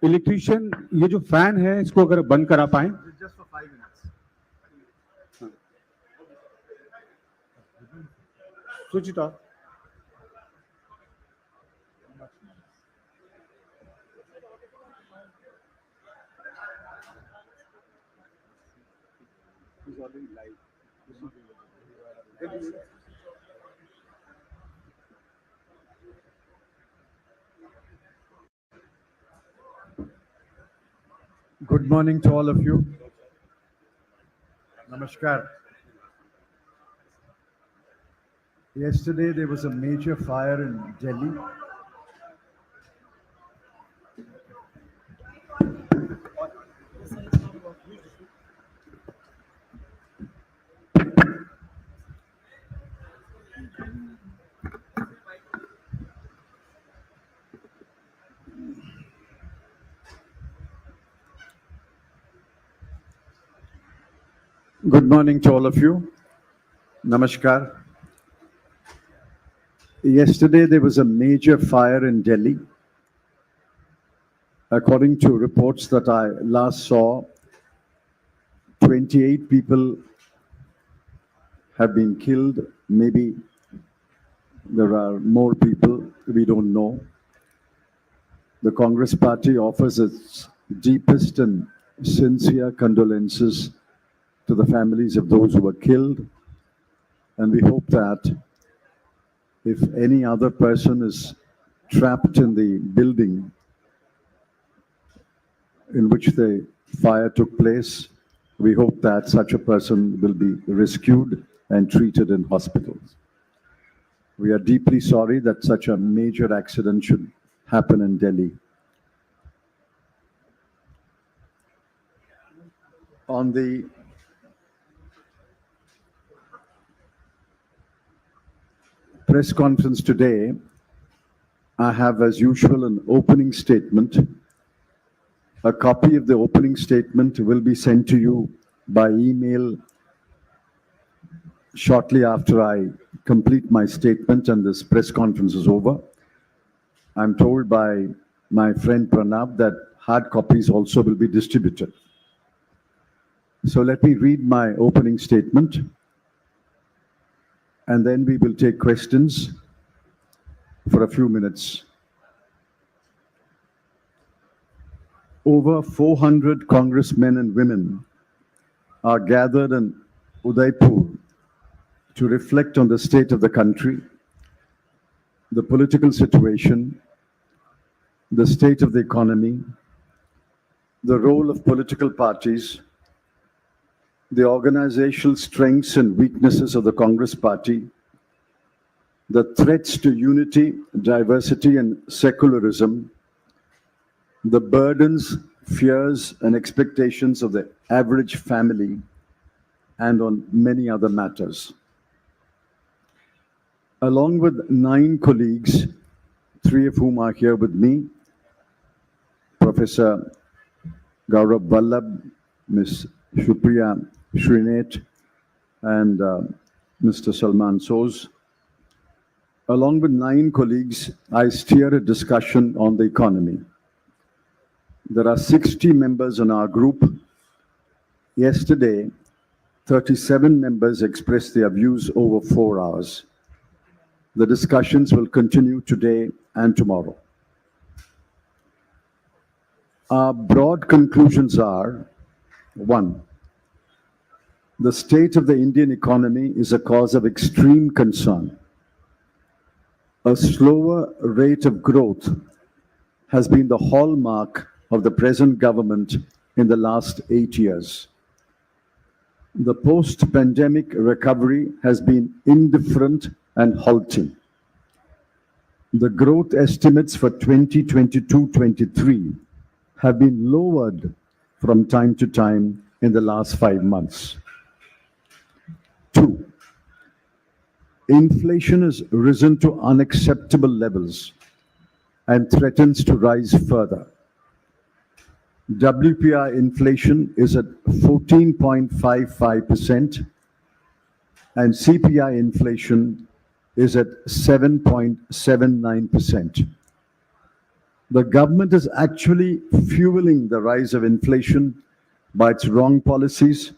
Electrician ये जो fan है इसको अगर बंद करा पाए Just for 5 minutes. Switch it of Good morning to all of you. Namaskar. Yesterday there was a major fire in Delhi. Good morning to all of you. Namaskar. Yesterday there was a major fire in Delhi. According to reports that I last saw, 28 people have been killed. Maybe there are more people, we don't know. The Congress Party offers its deepest and sincere condolences to the families of those who were killed. And we hope that if any other person is trapped in the building in which the fire took place, we hope that such a person will be rescued and treated in hospitals. We are deeply sorry that such a major accident should happen in Delhi. On the press conference today, I have, as usual, an opening statement. A copy of the opening statement will be sent to you by email shortly after I complete my statement and this press conference is over. I'm told by my friend Pranab that hard copies also will be distributed. So let me read my opening statement, and then we will take questions for a few minutes. Over 400 congressmen and women are gathered in Udaipur to reflect on the state of the country, the political situation, the state of the economy, the role of political parties, the organizational strengths and weaknesses of the Congress Party, the threats to unity, diversity, and secularism, the burdens, fears, and expectations of the average family, and on many other matters. Along with 9 colleagues, 3 of whom are here with me, Professor Gaurav Vallabh, Ms. Shupriya Srinath, and Mr. Salman Soz. Along with 9 colleagues, I steer a discussion on the economy. There are 60 members in our group. Yesterday, 37 members expressed their views over 4 hours. The discussions will continue today and tomorrow. Our broad conclusions are: 1, the state of the Indian economy is a cause of extreme concern. A slower rate of growth has been the hallmark of the present government in the last 8 years. The post-pandemic recovery has been indifferent and halting. The growth estimates for 2022-23 have been lowered from time to time in the last 5 months. 2, inflation has risen to unacceptable levels and threatens to rise further. WPI inflation is at 14.55% and CPI inflation is at 7.79%. The government is actually fueling the rise of inflation by its wrong policies,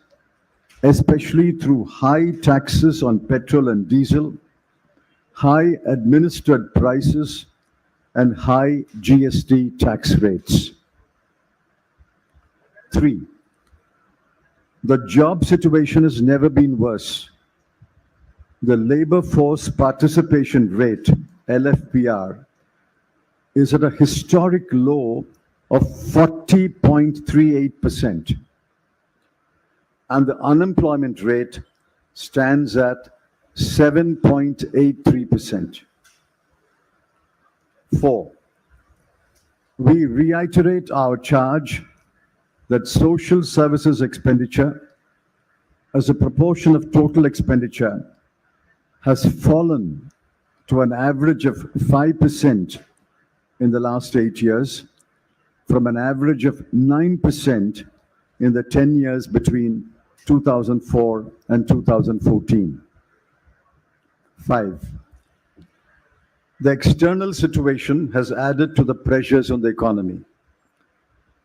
especially through high taxes on petrol and diesel, high administered prices, and high GST tax rates. 3. The job situation has never been worse. The labor force participation rate, LFPR, is at a historic low of 40.38%. And the unemployment rate stands at 7.83%. 4. We reiterate our charge that social services expenditure as a proportion of total expenditure has fallen to an average of 5% in the last 8 years, from an average of 9% in the 10 years between 2004 and 2014. 5. The external situation has added to the pressures on the economy.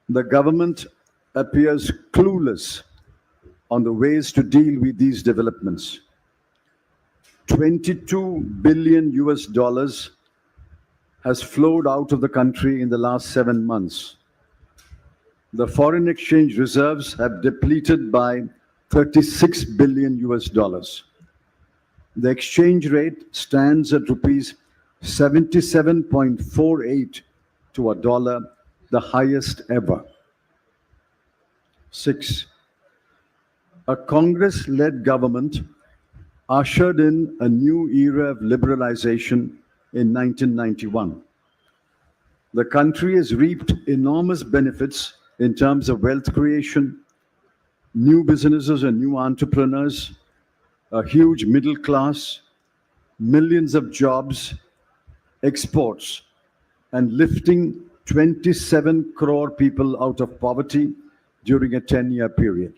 The government appears clueless on the ways to deal with these developments. 22 billion US dollars has flowed out of the country in the last 7 months. The foreign exchange reserves have depleted by 36 billion US dollars. The exchange rate stands at rupees 77.48 to a dollar, the highest ever. 6. A Congress-led government ushered in a new era of liberalization in 1991. The country has reaped enormous benefits in terms of wealth creation, new businesses and new entrepreneurs, a huge middle class, millions of jobs, exports, and lifting 27 crore people out of poverty during a 10-year period.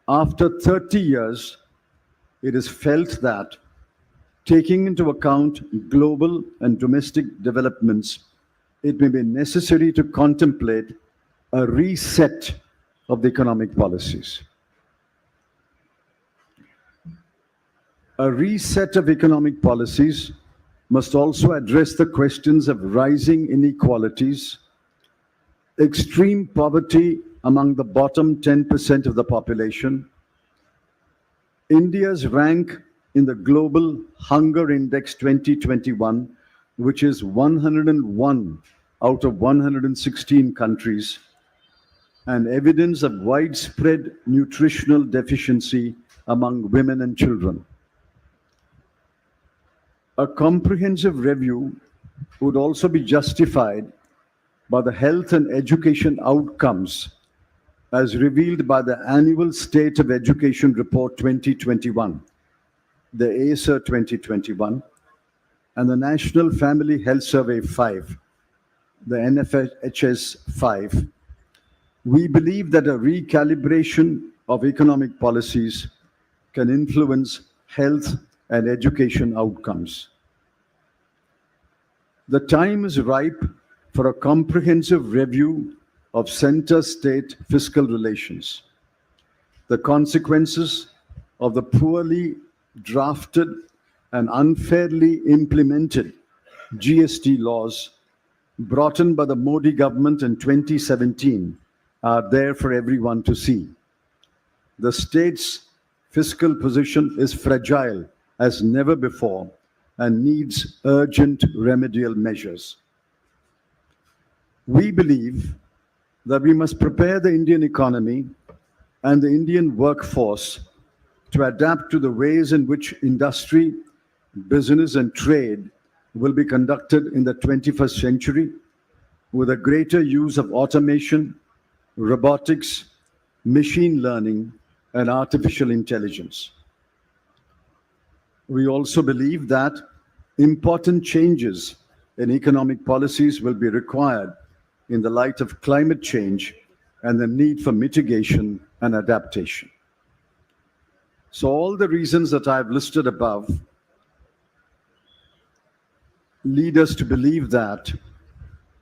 After 30 years, it is felt that, taking into account global and domestic developments, it may be necessary to contemplate a reset of the economic policies. A reset of economic policies must also address the questions of rising inequalities, extreme poverty among the bottom 10% of the population, India's rank in the Global Hunger Index 2021, which is 101 out of 116 countries, and evidence of widespread nutritional deficiency among women and children. A comprehensive review would also be justified by the health and education outcomes as revealed by the Annual State of Education Report 2021, the ASER 2021, and the National Family Health Survey 5, the NFHS 5. We believe that a recalibration of economic policies can influence health and education outcomes. The time is ripe for a comprehensive review of center-state fiscal relations. The consequences of the poorly drafted and unfairly implemented GST laws brought in by the Modi government in 2017 are there for everyone to see. The state's fiscal position is fragile as never before and needs urgent remedial measures. We believe that we must prepare the Indian economy and the Indian workforce to adapt to the ways in which industry, business, and trade will be conducted in the 21st century with a greater use of automation, robotics, machine learning, and artificial intelligence. We also believe that important changes in economic policies will be required in the light of climate change and the need for mitigation and adaptation. So all the reasons that I've listed above lead us to believe that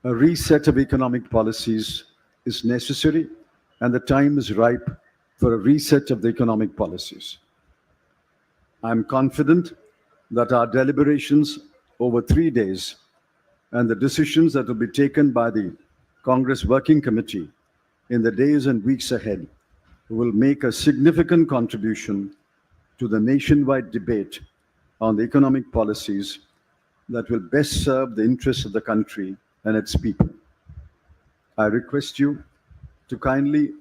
a reset of economic policies is necessary and the time is ripe for a reset of the economic policies. I'm confident that our deliberations over 3 days and the decisions that will be taken by the Congress Working Committee in the days and weeks ahead will make a significant contribution to the nationwide debate on the economic policies that will best serve the interests of the country and its people. I request you to kindly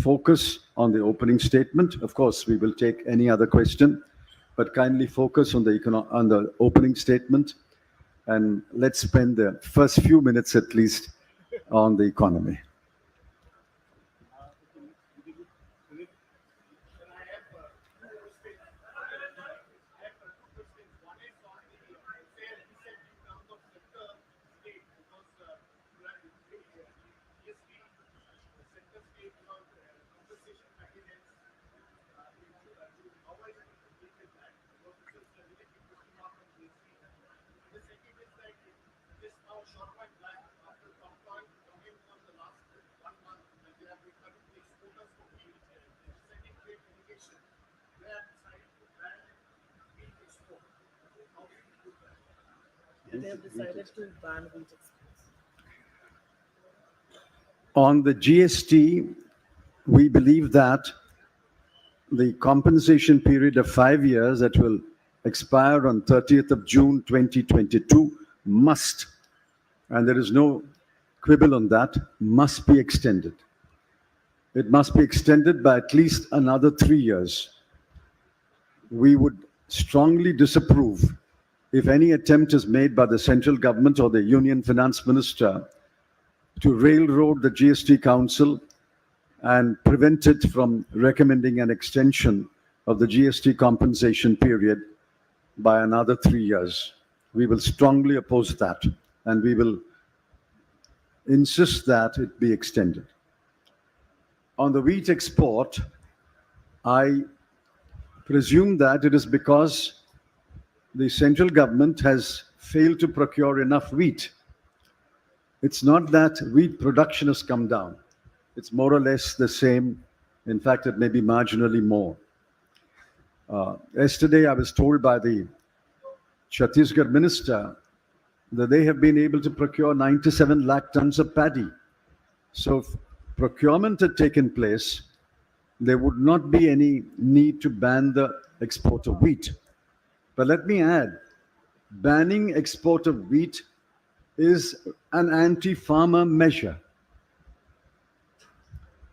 focus on the opening statement. Of course, we will take any other question, but kindly focus on the opening statement, and let's spend the first few minutes at least on the economy. They have decided to ban wheat exports. On the GST, we believe that the compensation period of 5 years that will expire on 30th of June 2022 must, and there is no quibble on that, must be extended. It must be extended by at least another 3 years. We would strongly disapprove if any attempt is made by the central government or the Union Finance Minister to railroad the GST Council and prevent it from recommending an extension of the GST compensation period by another 3 years. We will strongly oppose that, and we will insist that it be extended. On the wheat export, I presume that it is because the central government has failed to procure enough wheat. It's not that wheat production has come down. It's more or less the same. In fact, it may be marginally more. Yesterday, I was told by the Chhattisgarh minister that they have been able to procure 97 lakh tons of paddy. So if procurement had taken place, there would not be any need to ban the export of wheat. But let me add, banning export of wheat is an anti-farmer measure.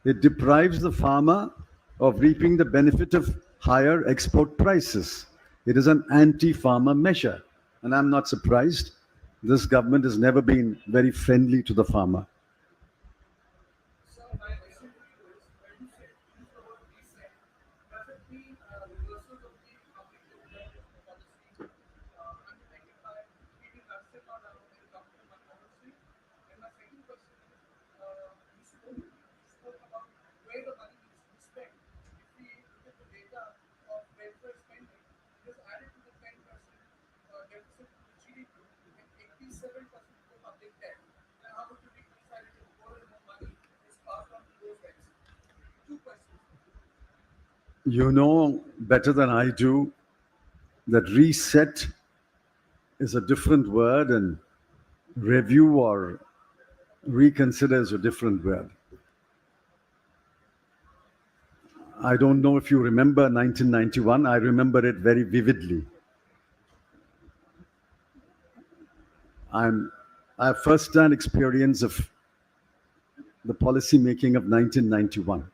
It deprives the farmer of reaping the benefit of higher export prices. It is an anti-farmer measure. And I'm not surprised. This government has never been very friendly to the farmer. You know better than I do that reset is a different word and review or reconsider is a different word. I don't know if you remember 1991. I remember it very vividly. I have first-hand experience of the policy making of 1991.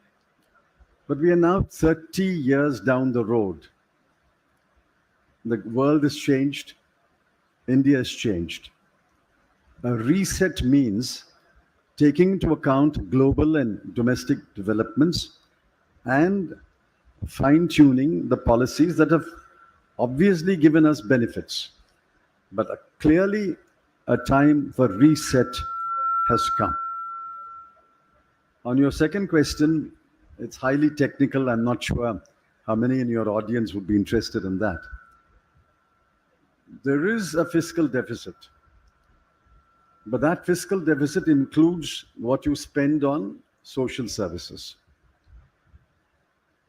But we are now 30 years down the road. The world has changed. India has changed. A reset means taking into account global and domestic developments and fine-tuning the policies that have obviously given us benefits. But clearly, a time for reset has come. On your second question, it's highly technical. I'm not sure how many in your audience would be interested in that. There is a fiscal deficit. But that fiscal deficit includes what you spend on social services.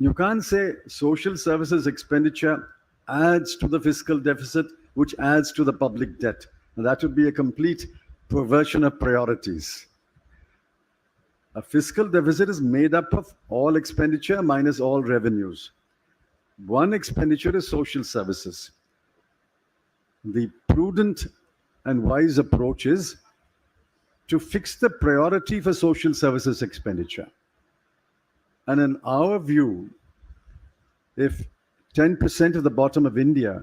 You can't say social services expenditure adds to the fiscal deficit, which adds to the public debt. And that would be a complete perversion of priorities. A fiscal deficit is made up of all expenditure minus all revenues. One expenditure is social services. The prudent and wise approach is to fix the priority for social services expenditure. And in our view, if 10% of the bottom of India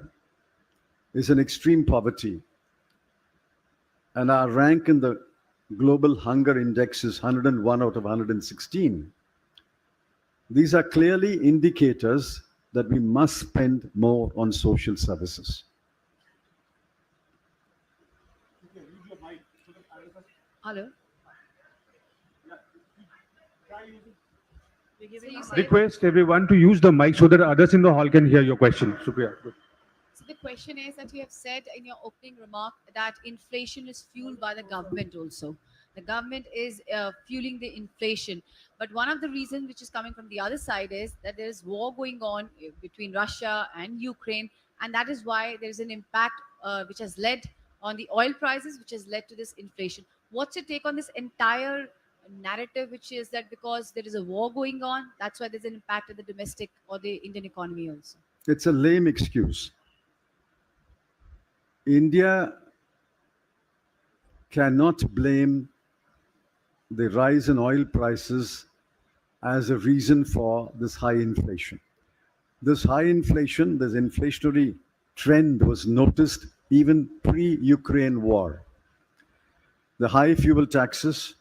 is in extreme poverty, and our rank in the global hunger index is 101 out of 116, these are clearly indicators that we must spend more on social services. Hello. We're giving you a say- Request everyone to use the mic so that others in the hall can hear your question. Supriya. Good. So the question is that you have said in your opening remark that inflation is fueled by the government also. The government is fueling the inflation. But one of the reasons which is coming from the other side is that there is war going on between Russia and Ukraine. And that is why there is an impact which has led on the oil prices, which has led to this inflation. What's your take on this entire narrative, which is that because there is a war going on, that's why there's an impact on the domestic or the Indian economy also? It's a lame excuse. India cannot blame the rise in oil prices as a reason for this high inflation. This high inflation, this inflationary trend was noticed even pre-Ukraine war. The high fuel taxes,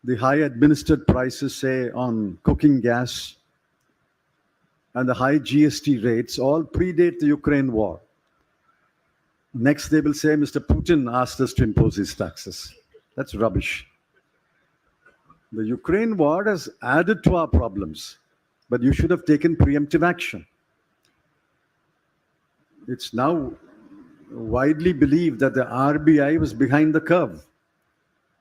the high administered prices, say, on cooking gas, and the high GST rates all predate the Ukraine war. Next, they will say Mr. Putin asked us to impose these taxes. That's rubbish. The Ukraine war has added to our problems, but you should have taken preemptive action. It's now widely believed that the RBI was behind the curve.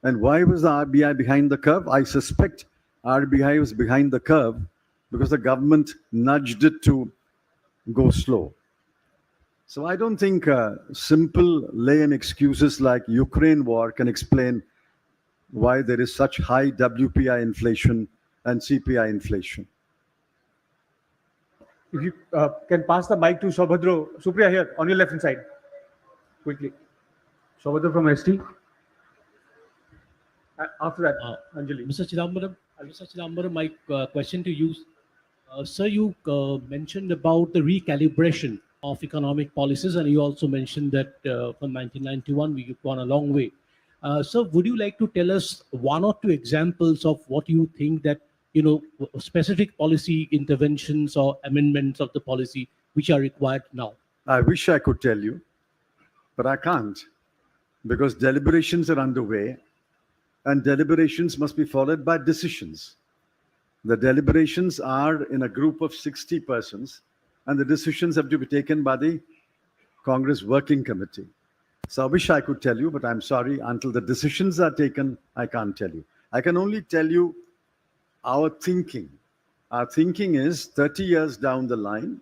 And why was the RBI behind the curve? I suspect RBI was behind the curve because the government nudged it to go slow. So I don't think simple lame excuses like Ukraine war can explain why there is such high WPI inflation and CPI inflation. If you can pass the mic to Saubhadra. Supriya, here on your left hand side. Quickly. Saubhadra from ST. After that, Anjali. Mr. Chidambaram, my question to you, sir, you mentioned about the recalibration of economic policies, and you also mentioned that from 1991 we've gone a long way. So, would you like to tell us one or two examples of what you think that specific policy interventions or amendments of the policy which are required now? I wish I could tell you, but I can't, because deliberations are underway, and deliberations must be followed by decisions. The deliberations are in a group of 60 persons, and the decisions have to be taken by the Congress Working Committee. So I wish I could tell you, but I'm sorry, until the decisions are taken, I can't tell you. I can only tell you our thinking. Our thinking is 30 years down the line,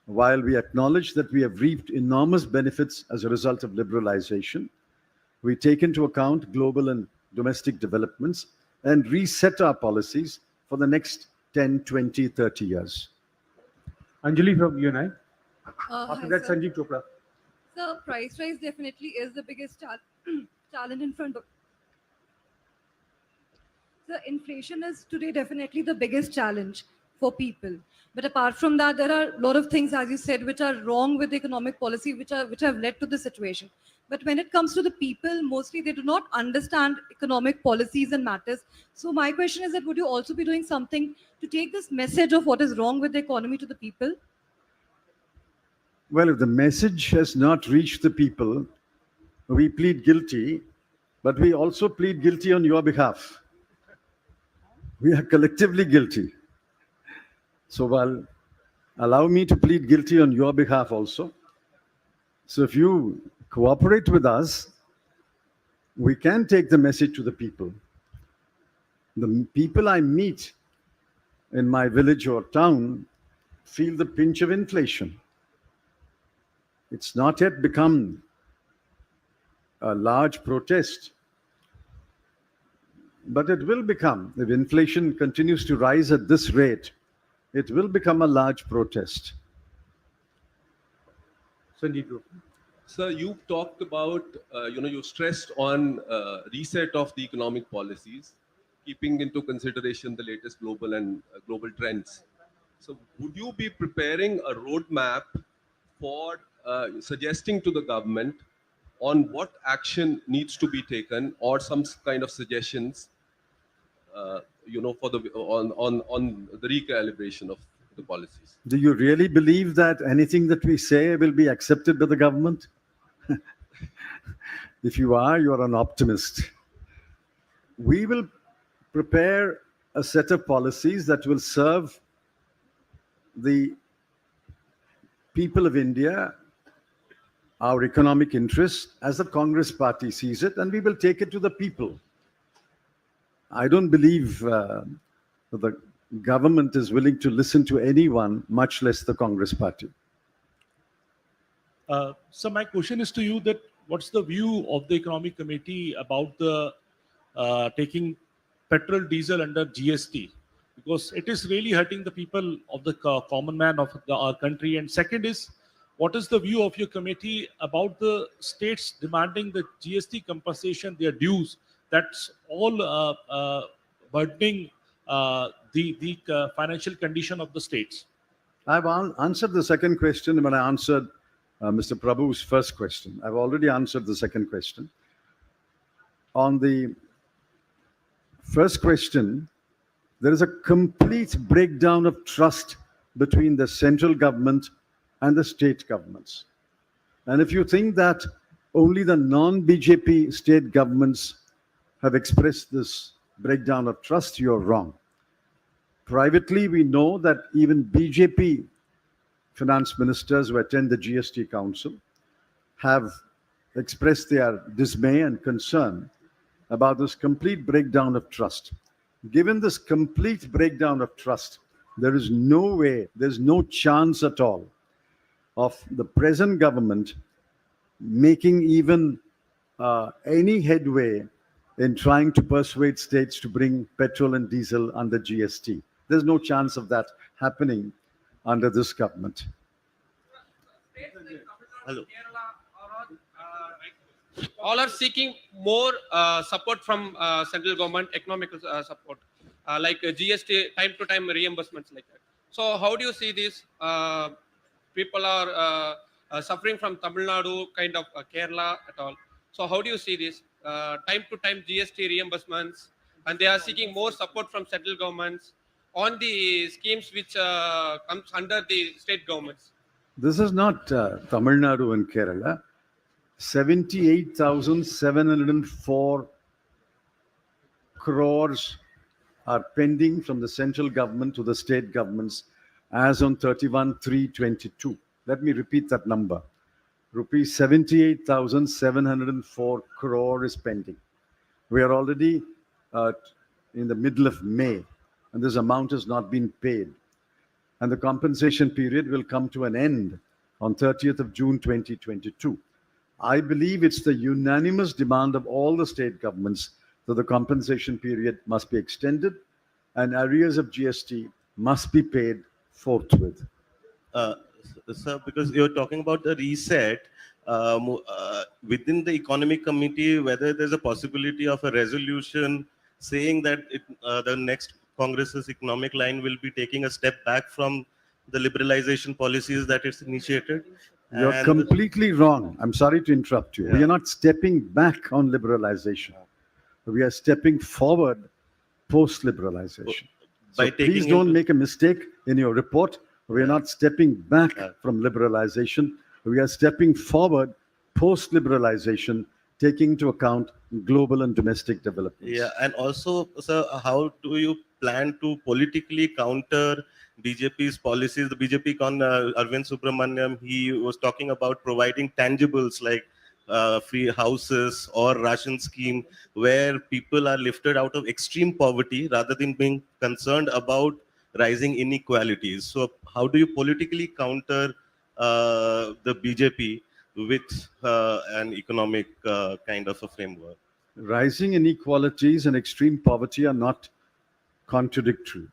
while we acknowledge that we have reaped enormous benefits as a result of liberalization, we take into account global and domestic developments and reset our policies for the next 10, 20, 30 years. Anjali from UNI. Hi, After that, sir. Sanjeev Chopra. So price rise definitely is the biggest challenge in front of. So inflation is today definitely the biggest challenge for people. But apart from that, there are a lot of things, as you said, which are wrong with economic policy, which have led to this situation. But when it comes to the people, mostly they do not understand economic policies and matters. So my question is that would you also be doing something to take this message of what is wrong with the economy to the people? Well, if the message has not reached the people, we plead guilty, but we also plead guilty on your behalf. We are collectively guilty. So, well, allow me to plead guilty on your behalf also. So, if you cooperate with us, we can take the message to the people. The people I meet in my village or town feel the pinch of inflation. It's not yet become a large protest, but it will become. If inflation continues to rise at this rate, it will become a large protest. Sanjeev Group. Sir, you've talked about, you stressed on reset of the economic policies, keeping into consideration the latest global and global trends. So would you be preparing a roadmap for suggesting to the government on what action needs to be taken, or some kind of suggestions, for the on the recalibration of the policies? Do you really believe that anything that we say will be accepted by the government? If you are an optimist. We will prepare a set of policies that will serve the people of India, our economic interests, as the Congress party sees it, and we will take it to the people. I don't believe that the government is willing to listen to anyone, much less the Congress party. So my question is to you that what's the view of the Economic Committee about the taking petrol, diesel under GST? Because it is really hurting the people of the common man of our country. And second is, what is the view of your committee about the states demanding the GST compensation, their dues? That's all burdening the financial condition of the states. I've answered the second question when I answered Mr. Prabhu's first question. I've already answered the second question. On the first question, there is a complete breakdown of trust between the central government and the state governments. And if you think that only the non-BJP state governments have expressed this breakdown of trust, you're wrong. Privately, we know that even BJP finance ministers who attend the GST Council have expressed their dismay and concern about this complete breakdown of trust. Given this complete breakdown of trust, there is no way, there's no chance at all of the present government making even any headway in trying to persuade states to bring petrol and diesel under GST. There's no chance of that happening under this government. Hello. All are seeking more support from central government, economic support, like GST, time to time reimbursements like that. So how do you see this? People are suffering from Tamil Nadu, kind of Kerala at all. So how do you see this? Time to time GST reimbursements, and they are seeking more support from central governments on the schemes which comes under the state governments. This is not Tamil Nadu and Kerala. 78,704 crores are pending from the central government to the state governments as on 31/3/22. Let me repeat that number. Rupees 78,704 crore is pending. We are already in the middle of May, and this amount has not been paid. And the compensation period will come to an end on 30th of June 2022. I believe it's the unanimous demand of all the state governments that the compensation period must be extended and arrears of GST must be paid forthwith. Sir, because you're talking about the reset within the economic committee, whether there's a possibility of a resolution saying that the next Congress's economic line will be taking a step back from the liberalization policies that it's initiated. You're And- completely wrong. I'm sorry to interrupt you. We Yeah. are not stepping back on liberalization. We are stepping forward post-liberalization. So By please taking don't into- make a mistake in your report. We are not stepping back Yeah. from liberalization. We are stepping forward post-liberalization, taking into account global and domestic developments. Yeah, and also, sir, how do you plan to politically counter BJP's policies? The BJP Arvind Subramaniam, he was talking about providing tangibles like free houses or ration scheme where people are lifted out of extreme poverty rather than being concerned about rising inequalities. So how do you politically counter the BJP with an economic kind of a framework? Rising inequalities and extreme poverty are not contradictory.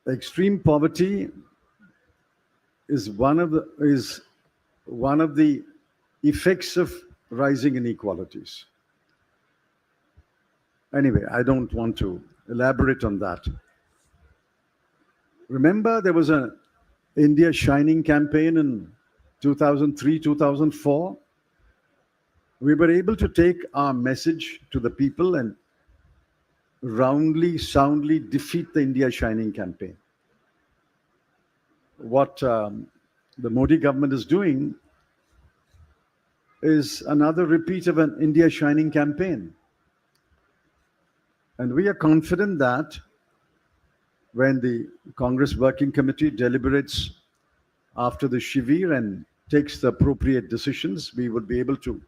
Extreme poverty is one of the effects of rising inequalities. Anyway, I don't want to elaborate on that. Remember, there was an India Shining campaign in 2003, 2004. We were able to take our message to the people and roundly, soundly defeat the India Shining campaign. What the Modi government is doing is another repeat of an India Shining campaign. And we are confident that when the Congress Working Committee deliberates after the Shivir and takes the appropriate decisions, we will be able to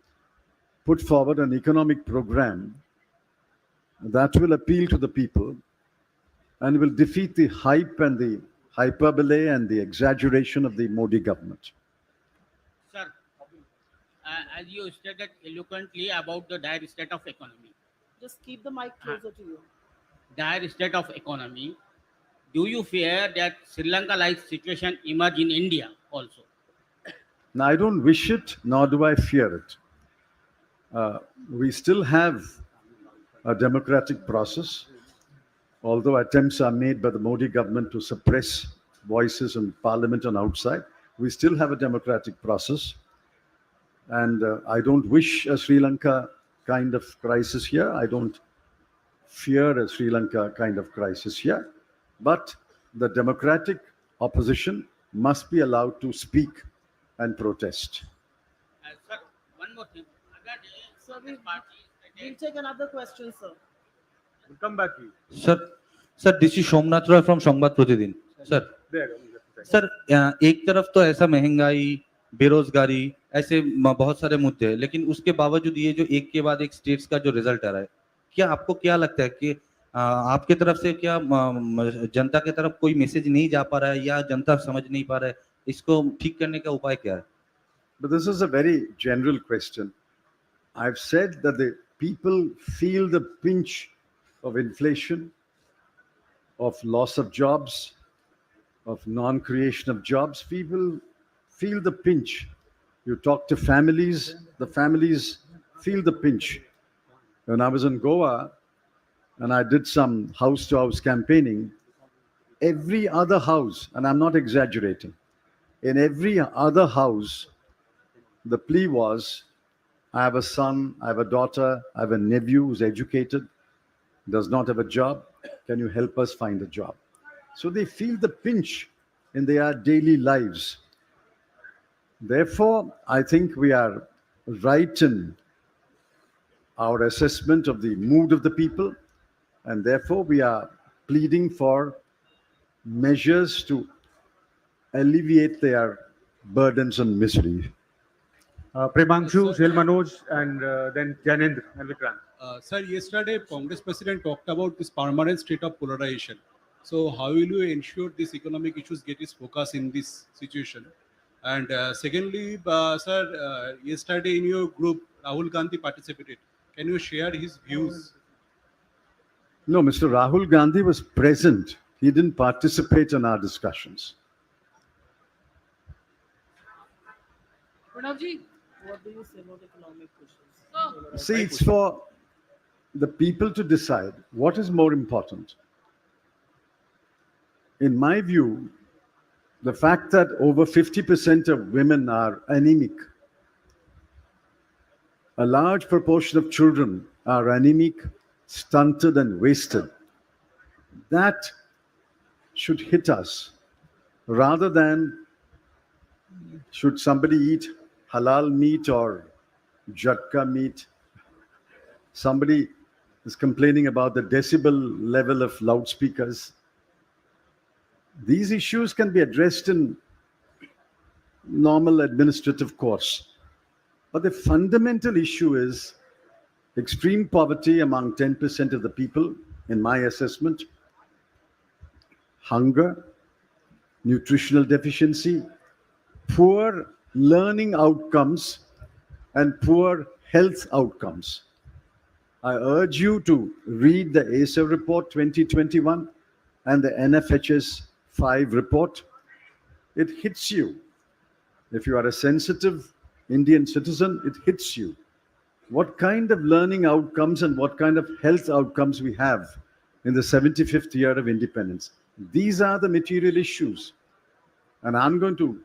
put forward an economic program that will appeal to the people and will defeat the hype and the hyperbole and the exaggeration of the Modi government. Sir, as you stated eloquently about the dire state of economy, Just keep the mic closer to you. dire state of economy, do you fear that Sri Lanka-like situation emerge in India also? Now, I don't wish it, nor do I fear it. We still have a democratic process, although attempts are made by the Modi government to suppress voices in parliament and outside. We still have a democratic process. And I don't wish a Sri Lanka kind of crisis here. I don't fear a Sri Lanka kind of crisis here. But the democratic opposition must be allowed to speak and protest. Sir, one more thing. Sir, we'll take another question, sir. We'll come back to you. Sir this is Somnath Roy from Sambad प्रतिदिन sir There. Sir एक तरफ तो ऐसा महंगाई बेरोजगारी ऐसे बहुत सारे मुद्दे हैं, लेकिन उसके बावजूद ये जो एक के बाद एक स्टेट्स का जो रिजल्ट आ रहा है, क्या आपको क्या लगता है कि आपके तरफ से क्या जनता के तरफ कोई मैसेज नहीं जा पा रहा है या जनता समझ नहीं पा रहा है, इसको ठीक करने का उपाय क्या है? But this is a very general question. I've said that the people feel the pinch of inflation, of loss of jobs, of non-creation of jobs. People feel the pinch. You talk to families, the families feel the pinch. When I was in Goa and I did some house-to-house campaigning, every other house, and I'm not exaggerating, in every other house, the plea was, I have a son, I have a daughter, I have a nephew who's educated, does not have a job. Can you help us find a job? So they feel the pinch in their daily lives. Therefore, I think we are right in our assessment of the mood of the people, and therefore we are pleading for measures to alleviate their burdens and misery. Premanshu, Shil Manoj, and then Janendra and Vikrant. Sir, yesterday Congress President talked about this permanent state of polarization. So how will you ensure these economic issues get its focus in this situation? And secondly, sir, yesterday in your group, Rahul Gandhi participated. Can you share his views? No, Mr. Rahul Gandhi was present. He didn't participate in our discussions. Pranavji, what do you say about economic issues? See, it's for the people to decide what is more important. In my view, the fact that over 50% of women are anemic, a large proportion of children are anemic, stunted, and wasted, that should hit us rather than should somebody eat halal meat or jatka meat. Somebody is complaining about the decibel level of loudspeakers. These issues can be addressed in normal administrative course. But the fundamental issue is extreme poverty among 10% of the people, in my assessment, hunger, nutritional deficiency, poor learning outcomes, and poor health outcomes. I urge you to read the ASA report 2021 and the NFHS 5 report. It hits you. If you are a sensitive Indian citizen, it hits you. What kind of learning outcomes and what kind of health outcomes we have in the 75th year of independence. These are the material issues. And I'm going to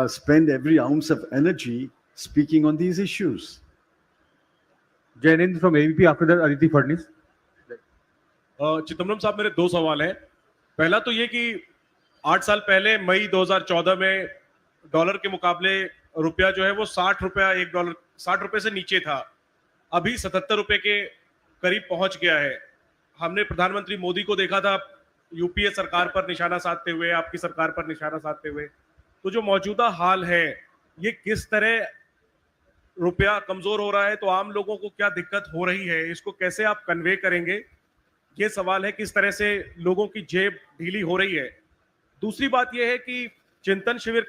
spend every ounce of energy speaking on these issues. Jainendra from AVP, after that Aditi Fadnis. Chidambaram साहब, मेरे दो सवाल हैं. पहला तो ये कि 8 साल पहले मई 2014 में डॉलर के मुकाबले रुपया जो है वो 60 रुपया $1, 60 रुपए से नीचे था. अभी 77 रुपए के करीब पहुंच गया है. हमने प्रधानमंत्री मोदी को देखा था यूपीए सरकार पर निशाना साधते हुए, आपकी सरकार पर निशाना साधते हुए. तो जो मौजूदा हाल है, ये किस तरह रुपया कमजोर हो रहा है, तो आम लोगों को क्या दिक्कत हो रही है, इसको कैसे आप कन्वे करेंगे? ये सवाल है. किस तरह से लोगों की जेब ढीली हो रही है. दूसरी बात यह है कि चिंतन शिविर.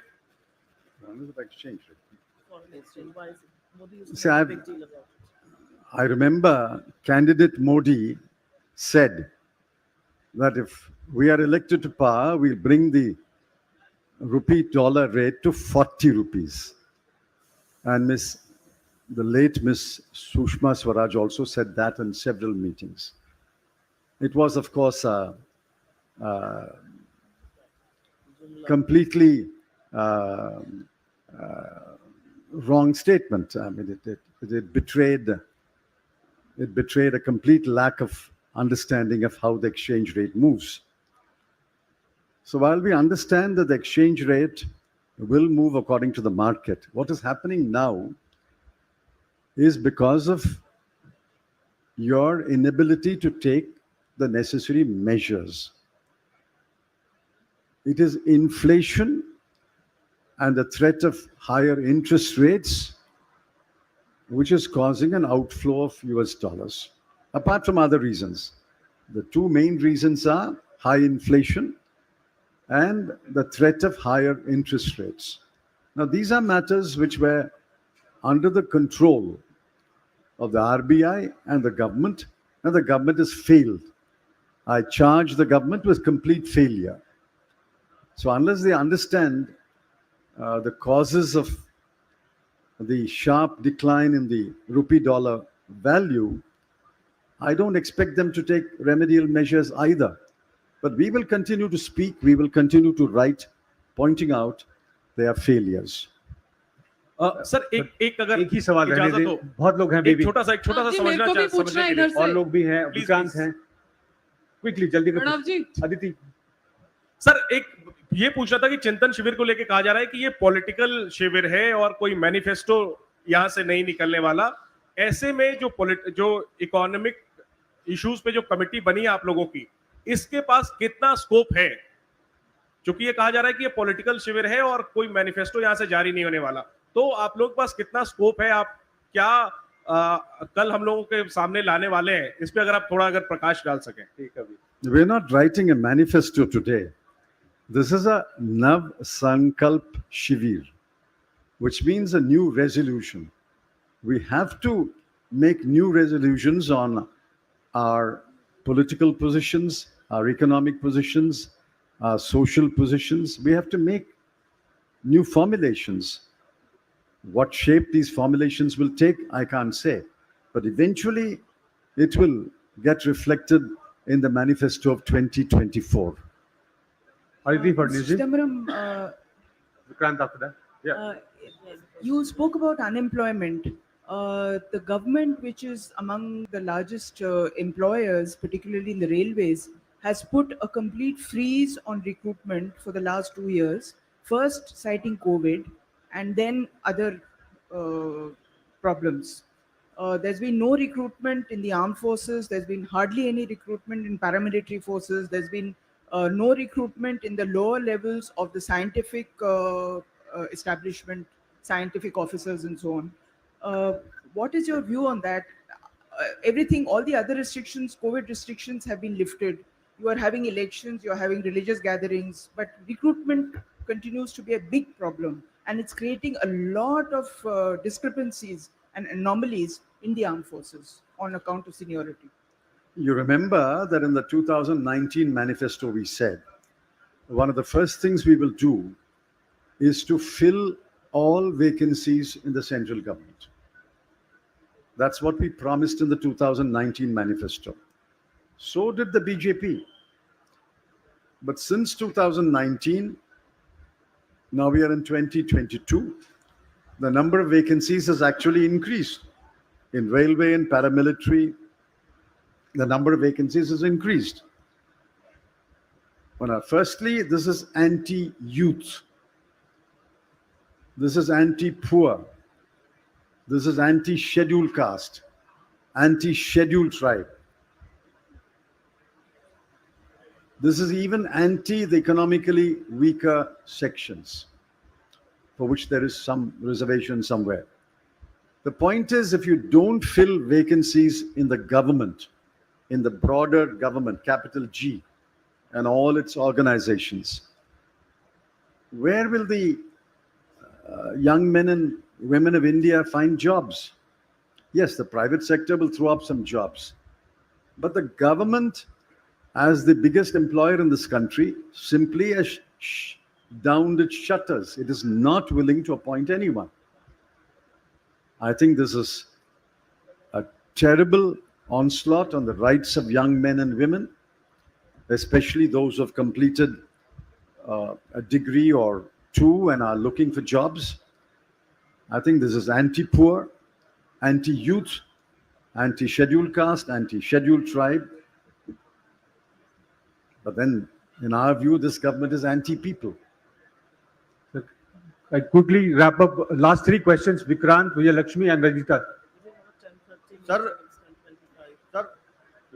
See, I remember candidate Modi said that if we are elected to power, we'll bring the rupee dollar rate to 40 rupees. And the late Miss Sushma Swaraj also said that in several meetings. It was, of course, a completely wrong statement. I mean, it betrayed a complete lack of understanding of how the exchange rate moves. So while we understand that the exchange rate will move according to the market, what is happening now is because of your inability to take the necessary measures. It is inflation and the threat of higher interest rates which is causing an outflow of US dollars, apart from other reasons. The two main reasons are high inflation and the threat of higher interest rates. Now, these are matters which were under the control of the RBI and the government has failed. I charge the government with complete failure. So unless they understand the causes of the sharp decline in the rupee dollar value, I don't expect them to take remedial measures either. But we will continue to speak, we will continue to write, pointing out their failures. Sir एक अगर एक ही सवाल रहने इजाजत दें, हो, बहुत लोग हैं एक बेबी, छोटा सा समझने के लिए. और लोग भी हैं, विक्रांत हैं, क्विकली जल्दी करो. अदिति सर, एक ये पूछना था कि चिंतन शिविर को लेके कहा जा रहा है कि ये पॉलिटिकल शिविर है और कोई मैनिफेस्टो यहां से नहीं निकलने वाला. ऐसे में जो इकोनॉमिक इश्यूज पे जो कमेटी बनी है आप लोगों की, इसके पास कितना स्कोप है? क्योंकि ये कहा जा रहा है कि ये पॉलिटिकल शिविर है और कोई मैनिफेस्टो यहां से जारी नहीं होने वाला. तो आप लोगों के पास कितना स्कोप है? आप क्या कल हम लोगों के सामने लाने वाले हैं? इस पे अगर आप थोड़ा प्रकाश डाल सकें. ठीक है. We're not writing a manifesto today. This is a Nav Sankalp Shivir, which means a new resolution. We have to make new resolutions on our political positions, our economic positions, our social positions. We have to make new formulations. What shape these formulations will take, I can't say. But eventually, it will get reflected in the manifesto of 2024. Aditi Fadnis ji. Chidambaram, Vikrant after that. Yeah. you spoke about unemployment. The government, which is among the largest employers, particularly in the railways, has put a complete freeze on recruitment for the last 2 years. First, citing COVID, and then other problems. There's been no recruitment in the armed forces. There's been hardly any recruitment in paramilitary forces. There's been no recruitment in the lower levels of the scientific establishment, scientific officers and so on. What is your view on that? Everything, all the other restrictions, COVID restrictions have been lifted. You are having elections, you are having religious gatherings, but recruitment continues to be a big problem, and it's creating a lot of discrepancies and anomalies in the armed forces on account of seniority. You remember that in the 2019 manifesto, we said one of the first things we will do is to fill all vacancies in the central government. That's what we promised in the 2019 manifesto. So did the BJP. But since 2019, now we are in 2022, the number of vacancies has actually increased. In railway and paramilitary, the number of vacancies has increased. Well, firstly, this is anti-youth. This is anti-poor. This is anti-scheduled caste, anti-scheduled tribe. This is even anti the economically weaker sections, for which there is some reservation somewhere. The point is, if you don't fill vacancies in the government, in the broader government, capital G, and all its organizations, where will the young men and women of India find jobs? Yes, the private sector will throw up some jobs, but the government, as the biggest employer in this country, simply has downed its shutters. It is not willing to appoint anyone. I think this is a terrible onslaught on the rights of young men and women, especially those who have completed a degree or two and are looking for jobs. I think this is anti-poor, anti-youth, anti-scheduled caste, anti-scheduled tribe. But then, in our view, this government is anti-people. I quickly wrap up. Last three questions: Vikrant, Vijayalakshmi, and Rajita.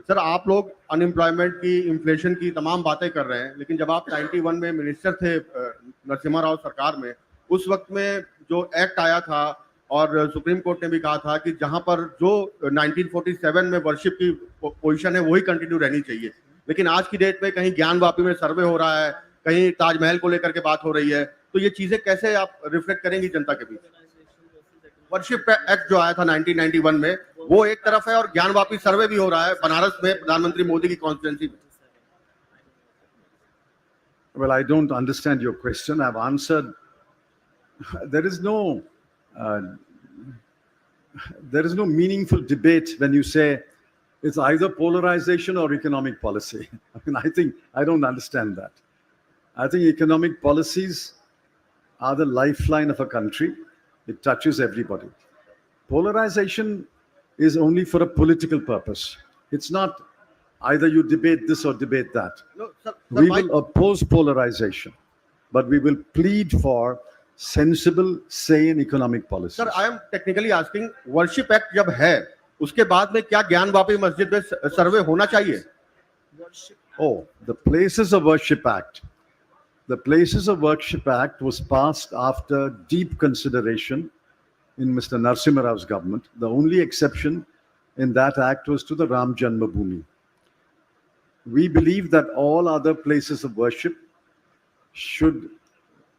Sir आप लोग unemployment की, inflation की तमाम बातें कर रहे हैं, लेकिन जब आप 91 में मिनिस्टर थे नरसिम्हा राव सरकार में, उस वक्त में जो एक्ट आया था और सुप्रीम कोर्ट ने भी कहा था कि जहां पर जो 1947 में वर्शिप की पोजीशन है वही कंटिन्यू रहनी चाहिए, लेकिन आज की डेट में कहीं ज्ञानवापी में सर्वे हो रहा है, कहीं ताजमहल को लेकर के बात हो रही है, तो ये चीजें कैसे आप रिफ्लेक्ट करेंगी जनता के बीच? वर्शिप एक्ट जो आया था 1991 में, वो एक तरफ है और ज्ञानवापी सर्वे भी हो रहा है बनारस में प्रधानमंत्री मोदी की कॉन्स्टिट्यूंसी में. Well, I don't understand your question. I've answered. There is no meaningful debate when you say it's either polarization or economic policy. I don't understand that. I think economic policies are the lifeline of a country. It touches everybody. Polarization is only for a political purpose. It's not either you debate this or debate that. No, sir, we will oppose polarization, but we will plead for sensible, sane economic policies. Sir, I am technically asking, worship act जब है, उसके बाद में क्या ज्ञानवापी मस्जिद में सर्वे होना चाहिए? Oh, the Places of Worship Act. The Places of Worship Act was passed after deep consideration in Mr. Narasimha Rao's government. The only exception in that act was to the Ram Janmabhoomi. We believe that all other places of worship should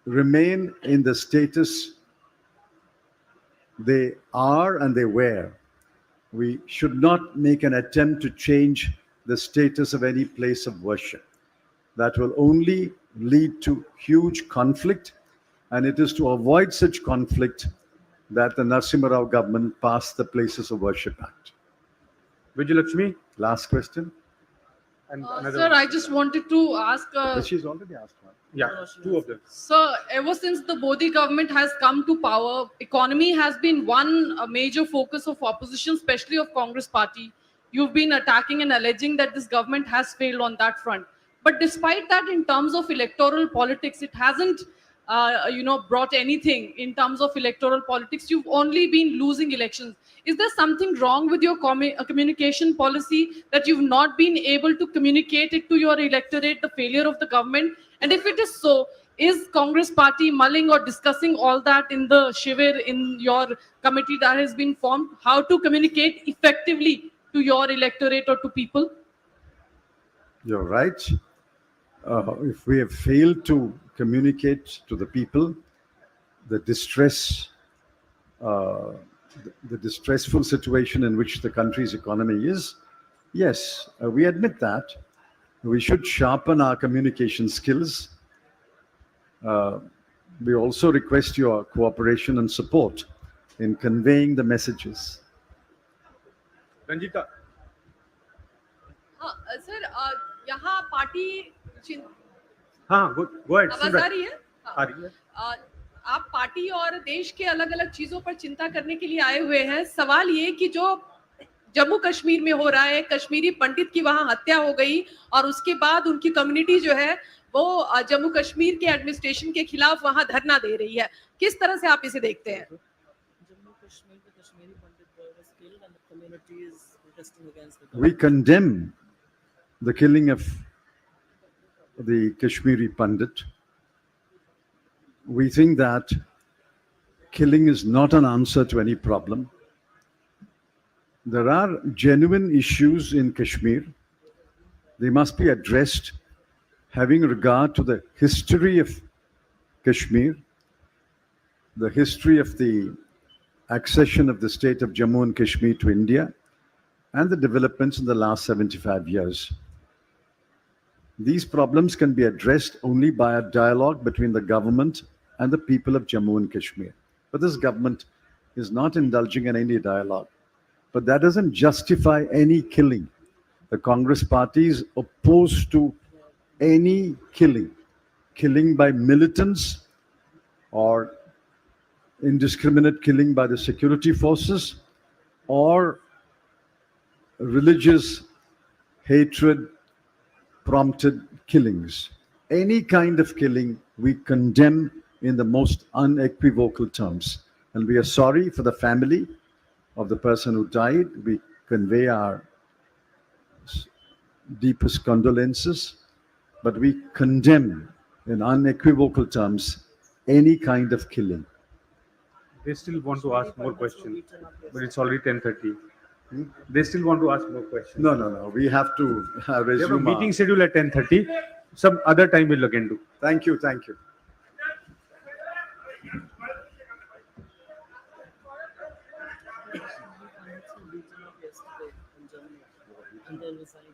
remain in the status they are and they were. We should not make an attempt to change the status of any place of worship. That will only lead to huge conflict, and it is to avoid such conflict that the Narasimha Rao government passed the Places of Worship Act. Vijayalakshmi, last question. And sir, I just wanted to ask. She's already asked one. Yeah, two of them. Sir, ever since the Modi government has come to power, economy has been one major focus of opposition, especially of Congress party. You've been attacking and alleging that this government has failed on that front. But despite that, in terms of electoral politics, it hasn't, brought anything in terms of electoral politics. You've only been losing elections. Is there something wrong with your communication policy that you've not been able to communicate it to your electorate, the failure of the government? And if it is so, Is Congress party mulling or discussing all that in the shivir in your committee that has been formed? How to communicate effectively to your electorate or to people? You're right. If we have failed to communicate to the people the distress, the distressful situation in which the country's economy is, yes, we admit that. We should sharpen our communication skills. We also request your cooperation and support in conveying the messages. Ranjita. हाँ sir यहाँ party हाँ, go ahead. आवाज आ रही है? आ रही है. आप party और देश के अलग अलग चीजों पर चिंता करने के लिए आए हुए हैं. सवाल ये कि जो जम्मू कश्मीर में हो रहा है, कश्मीरी पंडित की वहां हत्या हो गई और उसके बाद उनकी कम्युनिटी जो है वो जम्मू कश्मीर के एडमिनिस्ट्रेशन के खिलाफ वहां धरना दे रही है. किस तरह से आप इसे देखते हैं? We condemn the killing of the Kashmiri Pandit. We think that killing is not an answer to any problem. There are genuine issues in Kashmir. They must be addressed having regard to the history of Kashmir, the history of the accession of the state of Jammu and Kashmir to India, and the developments in the last 75 years. These problems can be addressed only by a dialogue between the government and the people of Jammu and Kashmir. But this government is not indulging in any dialogue. But that doesn't justify any killing. The Congress party is opposed to any killing by militants or indiscriminate killing by the security forces or religious hatred prompted killings. Any kind of killing we condemn in the most unequivocal terms. And we are sorry for the family of the person who died. We convey our deepest condolences, but we condemn in unequivocal terms any kind of killing. They still want to ask more questions, but it's already 10:30. They still want to ask more questions. No. We have to resume. We have a meeting schedule at 10:30. Some other time we'll look into. Thank you. And then we signed